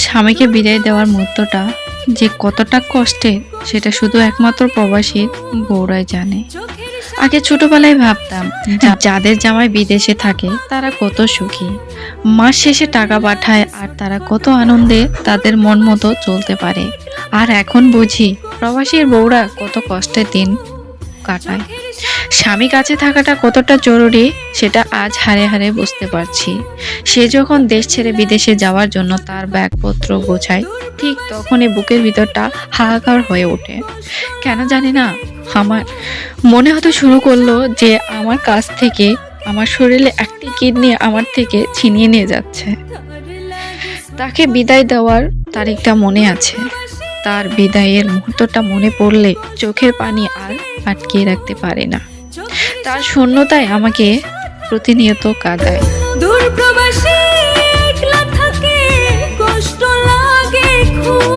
স্বামীকে বিদায় দেওয়ার মুহূর্তটা যে কতটা কষ্টের সেটা শুধু একমাত্র প্রবাসী বউরাই জানে। আগে ছোটবেলায় ভাবতাম যাদের জামাই বিদেশে থাকে তারা কত সুখী, মাস শেষে টাকা পাঠায় আর তারা কত আনন্দে তাদের মন মতো চলতে পারে। আর এখন বুঝি প্রবাসীর বউরা কত কষ্টের দিন কাটায়। স্বামী কাছে থাকাটা কতটা জরুরি সেটা আজ হারে হারে বুঝতে পারছি। সে যখন দেশ ছেড়ে বিদেশে যাওয়ার জন্য তার ব্যাগপত্র গোছায়, ঠিক তখনই বুকের ভিতরটা হাহাকার হয়ে ওঠে। কেন জানি না, আমার মনে হতে শুরু করলো যে আমার কাছ থেকে আমার শরীরে একটি কিডনি আমার থেকে ছিনিয়ে নিয়ে যাচ্ছে। তাকে বিদায় দেওয়ার তারিখটা মনে আছে। তার বিদায়ের মুহূর্তটা মনে পড়লে চোখের পানি আর আটকিয়ে রাখতে পারে না। তার শূন্যতায় আমাকে প্রতিনিয়ত কাঁদায়।